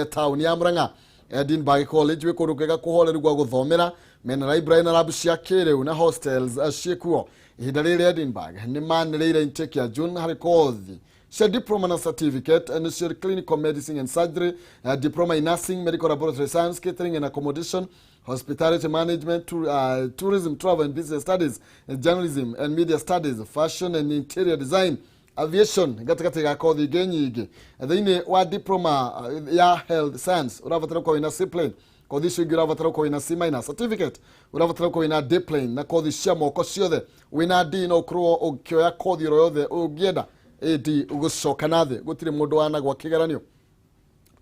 town ya Murang'a Edinburgh College wikurukaga kuholerwa guthomera mena library na lab cia kiriu na hostels ciekuo ihinda riri Edinburgh ni manĩrĩire intake ya June hari kothi cia diploma na certificate and clinical medicine and surgery, diploma in nursing, medical laboratory science, catering and accommodation, hospitality management, tourism, travel and business studies, journalism and media studies, fashion and interior design, aviation gatakati ga kothi nyingi thiini wa diploma ya health science uravatara ko ina discipline kothi cio uravatara ko ina C- certificate uravatara ko ina diploma na kothi cia moko ciothe wina D no kro ukioya kothi ro yothe ugienda AD ugucoka nathi gutire mundu wanagwa kigeranio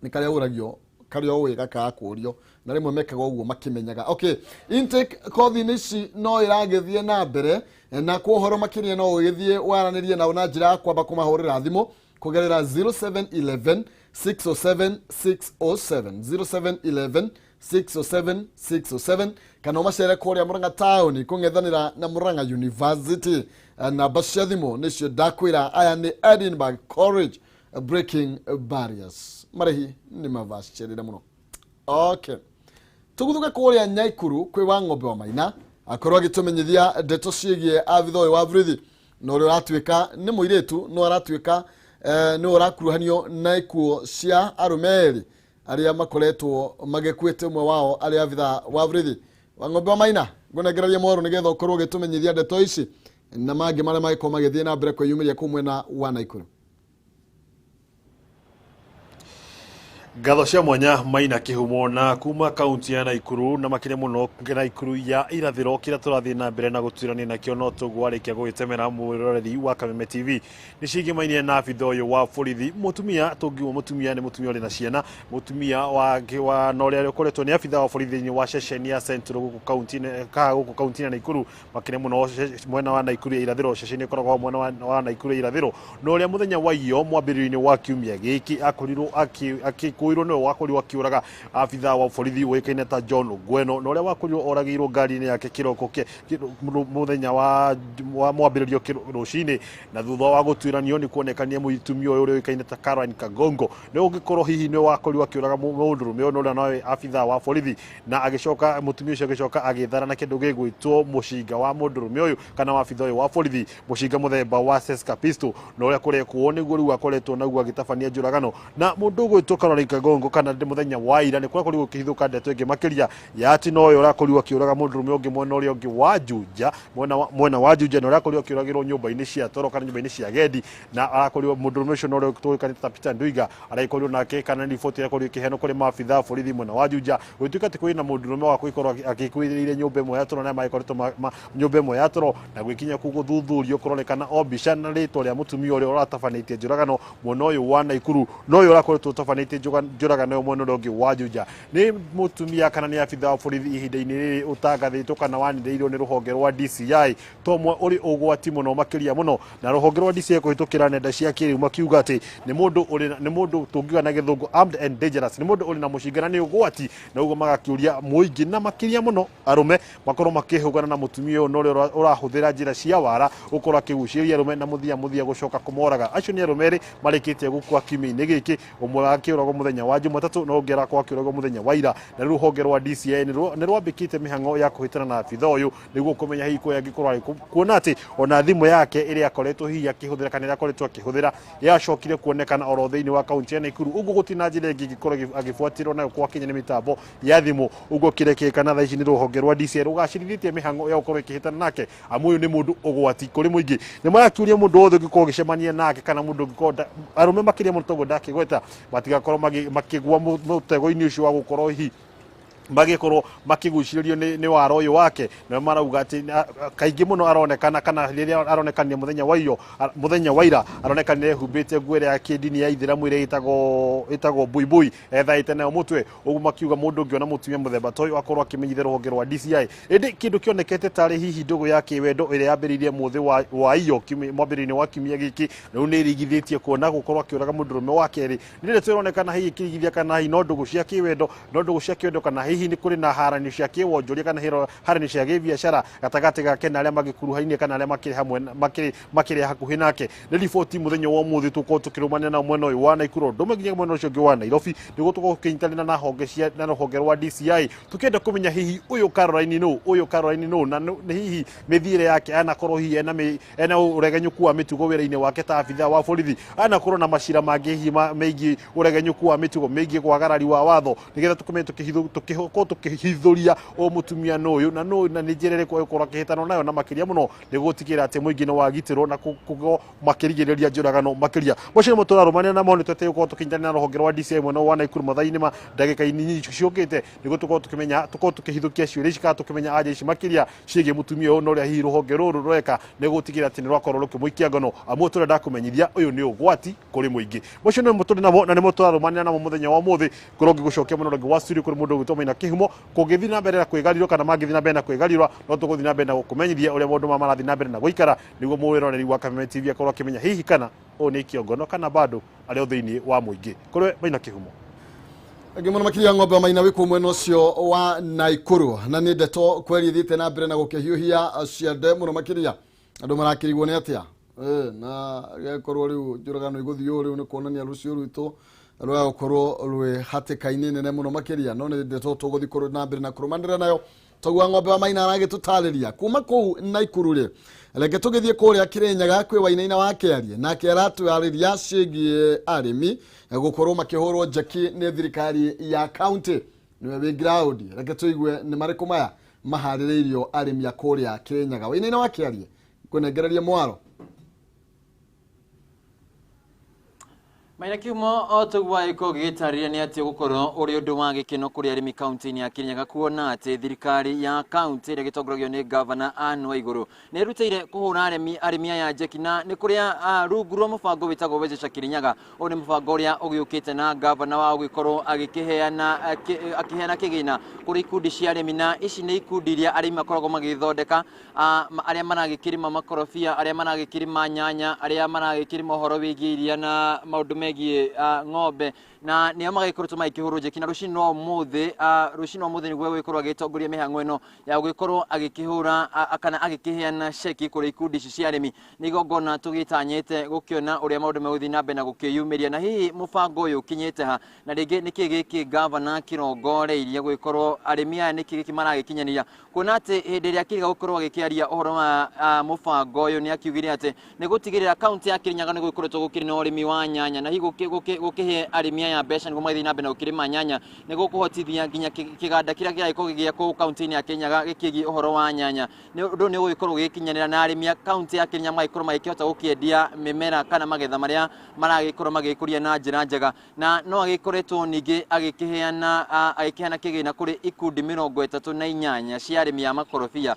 ni karia uragio karia wega ka akurio na rimwe mekaga uguo makimenyaga. Okay, intake kothi nici no iragethie na mbere na kuhoro makiria no ugithie waranirie na una njira kwamba kumahurira thimu kugerera 0711 607 607 0711 607 607 kana macere kuria Murang'a town kungethanira na Murang'a University na bacia thimu nicio ndakwira aya ni Edinburgh College breaking barriers marehi ni mavascerire muno. Okay, tuguthuke kuria Nyaikuru kwi wa Ng'ombe wa Maina akorwo agitumenyithia ndeto ciigie abithoi wa burithi no uri ratwika ni muiretu no aratwika ni urakuruhanio na ikuo cia arumeri aria makoretwo magekuite umwe wao ari abitha wa burithi wa Ng'ombe wa Maina gunegeraria moro nigetha ukorwo gitumenyithia ndeto ici na mangi maria magiko magithie na mbere kwiyumiria kumwe na wa Naikuru. Ngatho cia mwanya Maina kihumo na kuma kaunti ya Naikuru na makire muno Naikuru ya irathiro kira turathie na mbere na guturania na kio no tugwarikia gugitemera mwiroreri wa Kameme TV ni cigi mainie na abitha uyu wa borithi mutumia tungiwa mutumia ni mutumia uri na ciana mutumia wa noria ukoretwo ni abitha wa borithi ni wa ceceni ya Central guku kaunti ya Naikuru makire muno mwena wa Naikuru ya irathiro ceceni ikoragwo mwena wa Naikuru ya irathiro noria muthenya wa iyo mwambiririo-ini wa kiumia giki akorirwo kuirwo no wakorirwo akiuraga abitha wa borithi wekaine ta John Gweno no ria wakorirwo oragirwo ngari-ini yake kiroko muthenya wa mwambiririo rucini na thutha wa gutuiranio ni kuonekania mutumia uyu uri wekaine ta Caroline Kagongo ni ungikorwo hihi ni wakorirwo akiuraga mundurume no ria nawe abitha wa borithi na agicoka mutumia ucio agicoka agithara na kindu gigwitwo mushinga wa mundurume uyu kana wa abitha uyu wa borithi mushinga muthemba wa Seska pistol no ria kurekwo niguo riu akoretwo naguo agitabania njuragano na mundu ugwitwo Caroline Kagongo kana ndi muthenya wa ira ni kwakorirwo kihithuka ndeto ingi makiria ya ati no uyu urakorirwo akiuraga mundurume ungi mwena uria ungi wa Juja mwena wa Juja no urakorirwo akiuragirwo nyumba-ini cia toro kana nyumba-ini cia gendi na arakorirwo mundurume ucio no ria tuikani ta Peter Nduiga araikorirwo nake kana riboti yakorirwo kiheno kuri maabitha borithi mwena wa Juja gutuika ati kwina mundurume wa kuikorwo akikwiriire nyumba imwe ya toro na maikoretwo nyumba imwe ya toro na gwikinya kuguthuthurio kuronekana obisha na ritwa ria mutumia uria uratafanĩtie njuragano mwena uyu wa Naikuru no uyu urakoretwo utafanĩtie njuragano mwena uria ungi wa Juja ni mutumia kana ni abitha wa borithi ihinda-ini riri utangathitwo kana waniriirio ni ruhonge rwa DCI tomwe uri ugwati muno makiria muno na ruhonge rwa DCI kuhitukira nenda cia kiriu makiuga ati ni mundu tungiuga na githungu armed and dangerous ni mundu uri na mucingana ni ugwati na uguo magakiuria muingi na makiria muno arume makorwo makihugana na mutumia uyu no urahuthira njira cia wara ukorwo akiguciria arume na muthia gucoka kumoraga acio ni arumeri marikitie gukua kimi-ini giki umwe akiuragwo muthenya wa Jumatatu no ngera kwa akiuragwo muthenya wa ira na ruhonge rwa DCI ni rwambikite mihango ya kuhitana na abitha uyu niguo kumenya hihi ko yangikorwo ari kuona ati ona thimu yake iri akoretwo hihi akihuthira kana iri akoretwo akihuthira yacokire kuonekana oro thiini wa kaunti ya Naikuru uguo gutina njira ingi gikorwo agifuatirwo nayo kwa kinya ni mitambo ya thimu uguo kirekekana thaa ici ni ruhonge rwa DCI rugacirithĩtie mihango ya gukorwo ikihitana nake amu uyu ni mundu ugwati kuri muingi ni marakiuria mundu wothe gikorwo gicemania nake kana mundu gikorwo arume makiria mundu togo ndakigweta matigakorwo makigwa mutego-ini ucio wa gukorwo hihi magikorwo makiguciririo ni waro uyu wake na marauga ati kaingi muno aronekana kana riria aronekania muthenya wa ira aronekana ehumbite nguo ya kidini ya Ithiramu ire itagwo buibui ethaite nayo mutwe uguo makiuga mundu ungiona mutumia muthemba toyo akorwo akimenyithia ruhonge rwa DCI indi kindu kionekete tari hihi ndugu ya kiwendo ire yambiririe muthi wa iyo mwambiririo-ini wa kimia giki riu ni irigithitie kuona gukorwo akiuraga mundurume wa keri nire turonekana hihi kirigithia kana hihi no ndugu cia kiwendo kana hihi ni kuri na harani cia kiwonjoria kana harani cia gibiashara gatagati gake na aria magikuruhainie kana aria makiri hamwe makiri hakuhi nake ni riboti muthenya wa muthi tuko tukirumania na mwena uyu wa Naikuru ndume nginya mwena ucio ngi wa Nairobi nigo tuko kinyitanira na honge cia na honge rwa DCI tukenda kumenya hihi uyu Caroline no na hihi mithire yake anakorwo hihi ena uregenyuku wa mitugo wira-ini wake ta abitha wa borithi anakorwo na mashira mangi hihi meigi uregenyuku wa mitugo meigi kwagarari wa watho nigetha tukumenye tukihithuria o mutumia noyu na nijirere kwa ukorwo kihitano nayo na makiria muno nigutigira ati muingi no wagitirwo na kugo makirigiriria njuragano makiria mocio mutura rumania na moni twete uko tukinyana na rohonge rwa DCI mwena wa Naikuru mathaini ma ndagika nyinyi ciokite nigo tuko tukimenya tuko tukihithukia ciuri cika tukimenya aje ici makiria ciege mutumia no ria hi rohonge ruru rweka nigutigira ati ni rwakorwo rukimuikia ngono amwe turenda kumenyithia uyu ni ugwati kuri muingi mocio ni mutura namo na ni mutura rumania namo muthenya wa muthi kurongi gucokia muno rogi wa studio kuri mundu gutoma ina kihumo kugithi na mbere na kwigarirwo kana magithi na mbere na kwigarirwo no tuguthi na mbere na kumenyithia uria mundu mamarathi na mbere na guikara niguo mwiroreri wa Kameme TV akorwo kimenya hihi kana o ni kiongono kana bado ario thiini wa muingi kuri maina kihumo Agimona makiria ng'ombe maina wiku mwena ucio wa Naikuru na ni ndeto kweri thite na mbere na gukihiuhia ciande muno makiria andu marakirigwo ni atia na yakorwo riu njuragano iguthio riu ni kuonania rucio rwitu rwa gukorwo rwe hatikaini nene muno makiria no ni ndeto tuguthi kuru na mbere na kurumanira nayo togwa ng'ombe wa maina aragitutariria kuma kuu Naikuru ri reke tugithie kuria Kirinyaga kwi wainaina wa Kiarie nake aratwariria cigie arimi gukorwo makihorwo njeki ni thirikari ya county niwe background reke tuigue ni mariku maya mahaririirio arimi ya kuria Kirinyaga wainaina wa Kiarie kunengereria mwaro Maina kiumo otogwa iko gitarire ni ati gukorwo uri undu wa gikeno kuri arimi county ya Kirinyaga kuona ati thirikari ya county ri gitongoragio ni governor Anne Waiguru ni rutire kuhura arimi ya njekina ni kuria rungu rwa mubango witagwo Wezesha Kirinyaga uri mubango uria ugiukite na governor wa gukorwo agikiheana kigina kuri ikundi cia arimi na ici ni ikundi iria arimi makoragwo magithondeka aria maragikirima makorofia aria maragikirima nyanya aria maragikirima horo wigiria na maundu megie ng'ombe na ni amagaikorwo tumaikihuru njekina rucino muthi niguo wikorwo agitongoria mihango ino ya gukorwo agikihura kana agikiheana sheki kuri ikundi cia arimi nigongona tugitanyite gukiona uria maundu meuthi na mbere na gukiyumiria na hihi mubango uyu kinyite ha na ringi niki giki governor kirongoreirie gukorwo arimi aya niki giki maragikinyaniria kuona ati hindi ria kiriga gukorwo agikiaria uhoro wa mubango uyu ni akiugire ati ni gutigirira county ya Kirinyaga ni gukorwo gukiri na urimi wa nyanya na higo gukihe arimi ya mbeca ni gumaithi na mbere na gukirima nyanya ni gukuhotithia nginya kiganda kiria giaiko gigia ku county ya Kirinyaga gikigi uhoro wa nyanya ndu ni gukorwo gikinyanira na arimi ya county ya Kirinyaga maikorwo magikihota gukiendia mimera kana magetha maria maragikorwo magikuria na njira njega na no agikoretwo ningi agikihana kigina kuri ikundi 38 cia arimi ya makorofia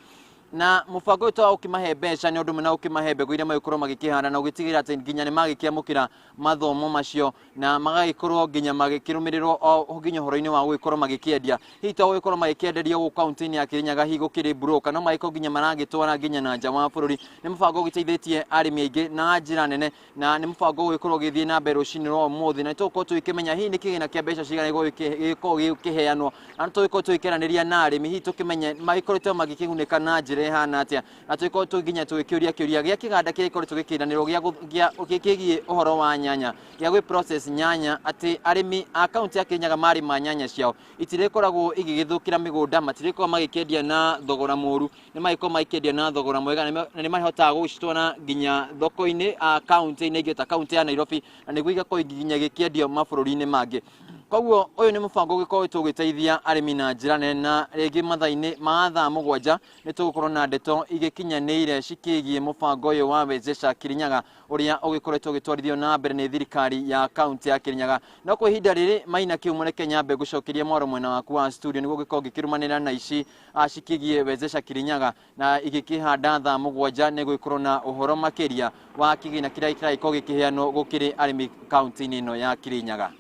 na mubango uto ukimahe mbeca ni undu mena ukimahe mbegu iria magikorwo magikihanda na ugitigira ati nginya ni magikiamukira mathomo macio na magagikorwo nginya magikirumirirwo o nginya horo-ini wa gukorwo magikiendia hita gukorwo magikienderia gu county ya Kirinyaga higo kiri broker no magiko nginya maragitwara nginya na nja wa bururi ni mubango ugiteithitie arimi aingi na njira nene na ni mubango gukorwo githie na mbere uciniro muthi na tuko tukimenya hihi ni kigina kia mbeca cigana giko gikiheanwo na tuko tukiraniriria na arimi hihi tukimenya magikorwo magikihunika na njira hana atia na tuko tuginya tukiuria gia kiganda kiri kore tugikiraniro gia ukikigie uhoro wa nyanya gia gwi process nyanya ati arimi account ya Kirinyaga mari manyanya ciao itirekoragwo igigithukira migunda matireko magikendia na thogora muru ni maiko magikendia na thogora mwega na ni mahota gucitwana nginya thoko-ini account-ini ingita account ya Nairobi na niguo igako nginya gikendio mabururi-ini mangi koguo uyu ni mubango giko tugiteithia arimi na njira nene na ringi mathaini ma thaa 7 ni tugukorwo na ndeto igikinyanire cikigie mubango uyu wa Wezesha Kirinyaga uria ugikoretwo gitwarithio na mbere ni thirikari ya county ya Kirinyaga no kwa ihinda riri maina kiumure Kenya mbe gucokeria mwaro mwena waku wa studio niguo giko gikirumanira na ici cikigie Wezesha Kirinyaga na igikihanda thaa 7 ni gukorwo na uhoro makiria wa kigina kiria kiraiko gikiheano gukiri arimi county-ini ino ya Kirinyaga.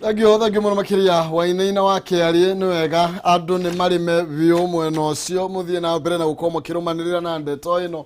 Thagio muno makiria wainaina wa Kiarie ni wega andu ni marime biu mwena ucio muthie na mbere na gukorwo makirumanirira na ndeto ino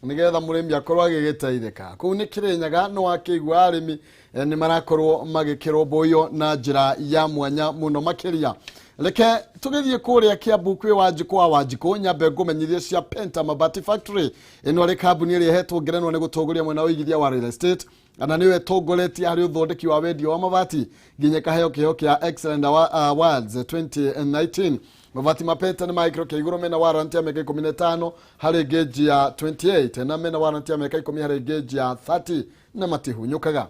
nigetha murimi akorwo agigiteithika kuu ni Kirinyaga no akigwa arimi ni marakorwo magikirwo boyo na njira ya mwanya muno makiria Leke tugithie kuria Kiambu kwi Wanjiku nyambe ngumenyithie cia Penta Mabati Factory ino ri kambuni iri hetwo ngerenwa ni gutongoria mwena uigithia wa real estate ana niwe tongoretie hari uthondeki wa wendio wa mabati nginya kaheo kiheo kia Excellent Awards 2019. Mabati mapenta ni micro kia iguru mena warranty ya miaka 15 hari gauge ya 28 na mena warranty ya miaka 10 hari gauge ya 30 na matihunyukaga.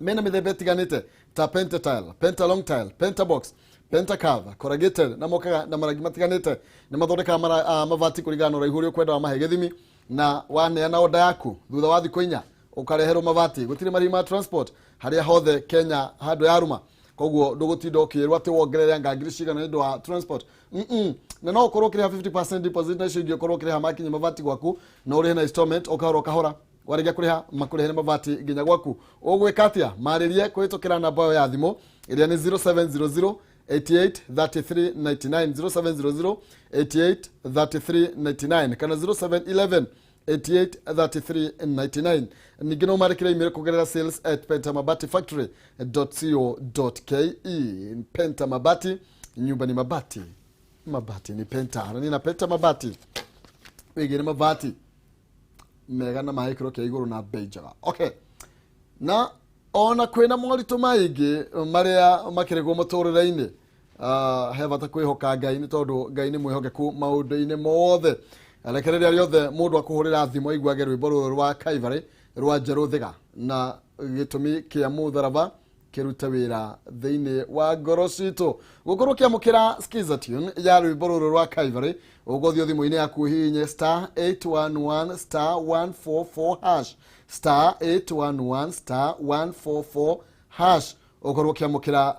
Mena mithemba itiganite ta Penta Tile, Penta Long Tile, Penta Box, Penta Cover, Corrugated na mokaga na maragi matiganite ni mathondeka mabati kurigana na ihuri kwenda wa mahe githimi na waneana oda yaku thutha wa thikũ 4 ukareherwo mabati gutire marima transport haria hothe Kenya handu ya ruma koguo ndugutinda ukirwa ati wongerere ngangiri cigana ni wa transport na no ukorwo kiriha 50% deposit na cigio ukorwo kiriha makinye mabati gwaku na urihe na installment ukahora warigia kuriha makurehere mabati nginya gwaku ugwika atia maririe kuhitukira namba yo ya thimu iria ni 0700 883399 0700883399 kana 0711 883399 ningi no marekera email kugerera sales@pentamabati.co.ke. Penta Mabati, nyumba ni mabati, mabati ni Penta na nina Penta Mabati wigire mabati mega na maikro kia iguru na bejaga. Okay, na ona kwina moritu maingi maria makiregwo muturire-ini he bata kwihoka Ngai ni tondu Ngai ni mwihokeku maundu-ini mothe. Alekereria riothe mundu akuhurira thimo igwage rwimbo rwa Calvary rwa Njeru Thiga na gitumi kia mutharaba kiruta wira thiini wa ngoro citu gukorwo kiamukira skiza tune ya rwimbo rwa Calvary ugothio thimo-ini yaku hinye *811 *144 hash *811 *144 hash ukorwo kiamukira